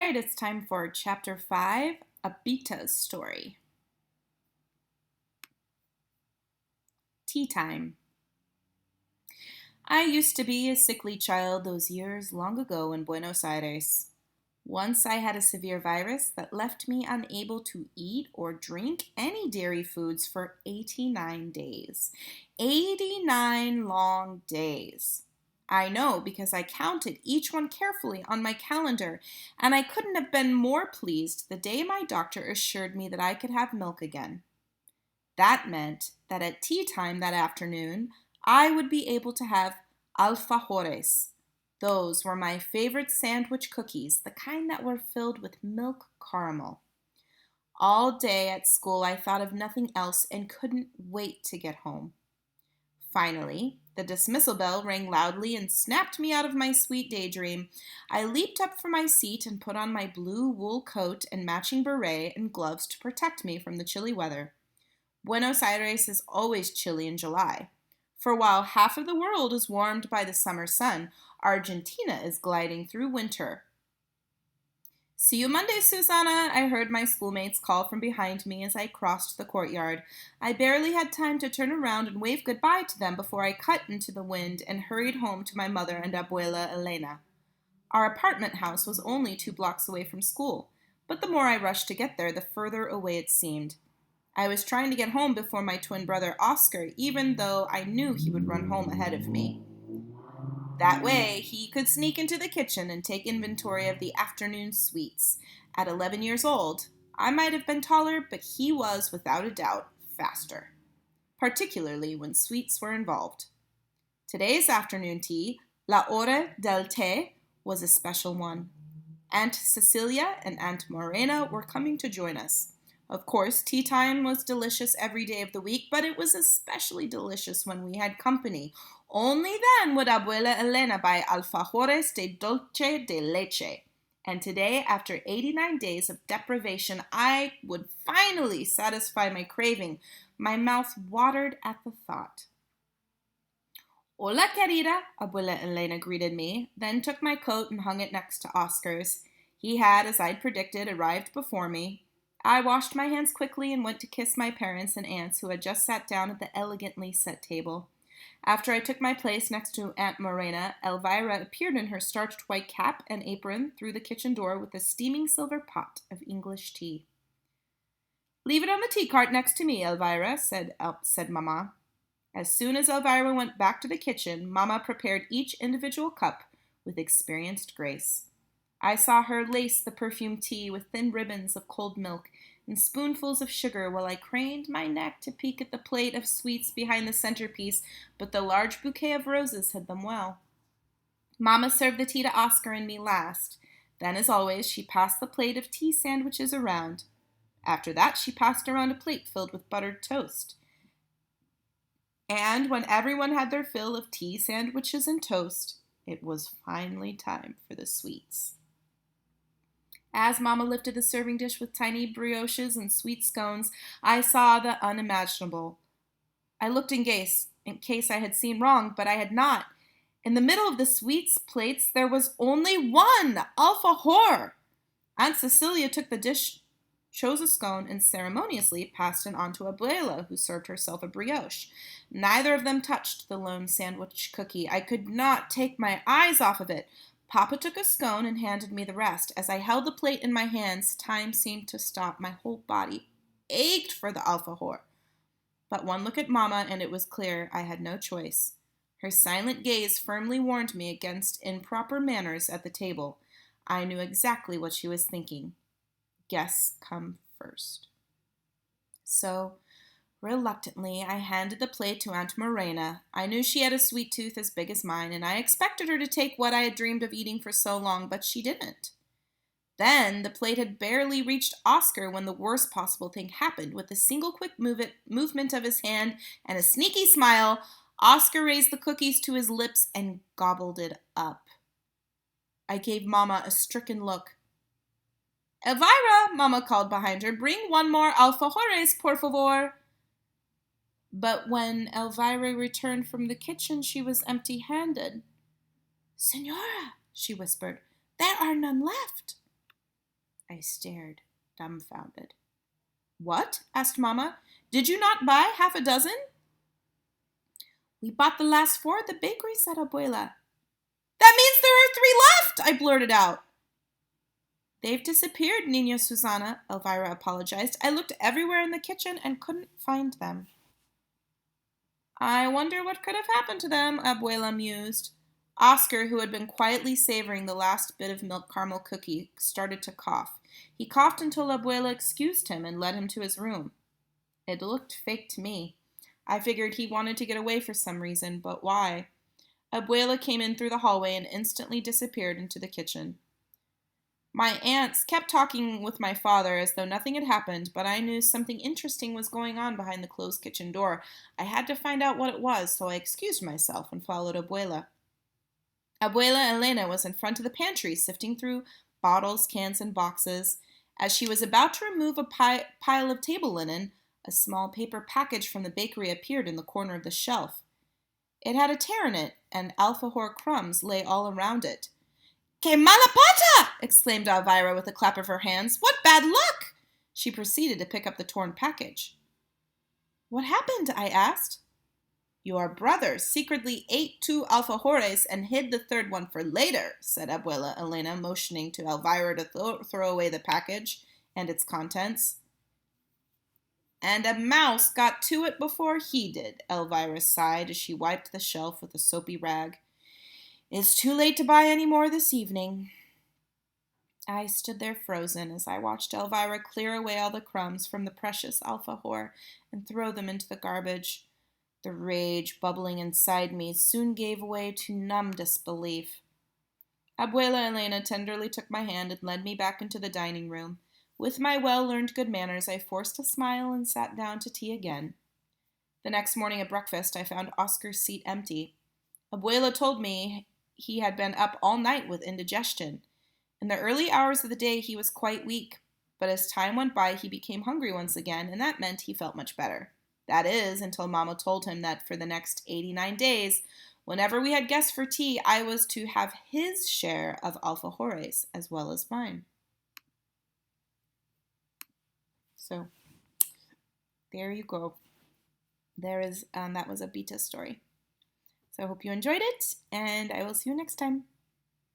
right, it's time for Chapter 5, Abita's Story. Tea time. I used to be a sickly child those years long ago in Buenos Aires. Once I had a severe virus that left me unable to eat or drink any dairy foods for 89 days. 89 long days. I know because I counted each one carefully on my calendar, and I couldn't have been more pleased the day my doctor assured me that I could have milk again. That meant that at tea time that afternoon, I would be able to have alfajores. Those were my favorite sandwich cookies, the kind that were filled with milk caramel. All day at school, I thought of nothing else and couldn't wait to get home. Finally, the dismissal bell rang loudly and snapped me out of my sweet daydream. I leaped up from my seat and put on my blue wool coat and matching beret and gloves to protect me from the chilly weather. Buenos Aires is always chilly in July. For while half of the world is warmed by the summer sun, Argentina is gliding through winter. "See you Monday, Susanna," I heard my schoolmates call from behind me as I crossed the courtyard. I barely had time to turn around and wave goodbye to them before I cut into the wind and hurried home to my mother and Abuela Elena. Our apartment house was only 2 blocks away from school, but the more I rushed to get there, the further away it seemed. I was trying to get home before my twin brother Oscar, even though I knew he would run home ahead of me. That way, he could sneak into the kitchen and take inventory of the afternoon sweets. At 11 years old, I might have been taller, but he was, without a doubt, faster, particularly when sweets were involved. Today's afternoon tea, La Hora del Té, was a special one. Aunt Cecilia and Aunt Morena were coming to join us. Of course, tea time was delicious every day of the week, but it was especially delicious when we had company. Only then would Abuela Elena buy alfajores de dulce de leche. And today, after 89 days of deprivation, I would finally satisfy my craving. My mouth watered at the thought. "Hola, querida," Abuela Elena greeted me, then took my coat and hung it next to Oscar's. He had, as I'd predicted, arrived before me. I washed my hands quickly and went to kiss my parents and aunts who had just sat down at the elegantly set table. After I took my place next to Aunt Morena, Elvira appeared in her starched white cap and apron through the kitchen door with a steaming silver pot of English tea. "Leave it on the tea cart next to me, Elvira," said Mama. As soon as Elvira went back to the kitchen, Mama prepared each individual cup with experienced grace. I saw her lace the perfumed tea with thin ribbons of cold milk and spoonfuls of sugar while I craned my neck to peek at the plate of sweets behind the centerpiece, but the large bouquet of roses hid them well. Mama served the tea to Oscar and me last. Then, as always, she passed the plate of tea sandwiches around. After that, she passed around a plate filled with buttered toast. And when everyone had their fill of tea sandwiches and toast, it was finally time for the sweets. As Mama lifted the serving dish with tiny brioches and sweet scones, I saw the unimaginable. I looked in case I had seen wrong, but I had not. In the middle of the sweets plates, there was only one alfajor. Aunt Cecilia took the dish, chose a scone, and ceremoniously passed it on to Abuela, who served herself a brioche. Neither of them touched the lone sandwich cookie. I could not take my eyes off of it. Papa took a scone and handed me the rest. As I held the plate in my hands, time seemed to stop. My whole body ached for the alfajor. But one look at Mama, and it was clear I had no choice. Her silent gaze firmly warned me against improper manners at the table. I knew exactly what she was thinking. Guests come first. So, reluctantly, I handed the plate to Aunt Morena. I knew she had a sweet tooth as big as mine, and I expected her to take what I had dreamed of eating for so long, but she didn't. Then, the plate had barely reached Oscar when the worst possible thing happened. With a single quick movement of his hand and a sneaky smile, Oscar raised the cookies to his lips and gobbled it up. I gave Mama a stricken look. "Elvira," Mama called behind her, "bring one more alfajores, por favor." But when Elvira returned from the kitchen, she was empty-handed. "Senora," she whispered, "there are none left." I stared, dumbfounded. What? Asked Mamma. Did you not buy half a dozen? We bought the last 4 at the bakery, said Abuela. That means there are 3 left, I blurted out. They've disappeared, Nina Susana, Elvira apologized. I looked everywhere in the kitchen and couldn't find them. I wonder what could have happened to them, Abuela mused. Oscar, who had been quietly savoring the last bit of milk caramel cookie, started to cough. He coughed until Abuela excused him and led him to his room. It looked fake to me. I figured he wanted to get away for some reason, but why? Abuela came in through the hallway and instantly disappeared into the kitchen. My aunts kept talking with my father as though nothing had happened, but I knew something interesting was going on behind the closed kitchen door. I had to find out what it was, so I excused myself and followed Abuela. Abuela Elena was in front of the pantry, sifting through bottles, cans, and boxes. As she was about to remove a pile of table linen, a small paper package from the bakery appeared in the corner of the shelf. It had a tear in it, and alfajor crumbs lay all around it. Que mala pata! Exclaimed Elvira with a clap of her hands. What bad luck! She proceeded to pick up the torn package. What happened? I asked. Your brother secretly ate 2 alfajores and hid the 3rd one for later, said Abuela Elena, motioning to Elvira to throw away the package and its contents. And a mouse got to it before he did, Elvira sighed as she wiped the shelf with a soapy rag. It's too late to buy any more this evening. I stood there frozen as I watched Elvira clear away all the crumbs from the precious alfajor and throw them into the garbage. The rage bubbling inside me soon gave way to numb disbelief. Abuela Elena tenderly took my hand and led me back into the dining room. With my well-learned good manners, I forced a smile and sat down to tea again. The next morning at breakfast, I found Oscar's seat empty. Abuela told me he had been up all night with indigestion. In the early hours of the day, he was quite weak, but as time went by, he became hungry once again, and that meant he felt much better. That is, until Mama told him that for the next 89 days, whenever we had guests for tea, I was to have his share of alfajores as well as mine. So, there you go. That was a Beta story. So I hope you enjoyed it, and I will see you next time.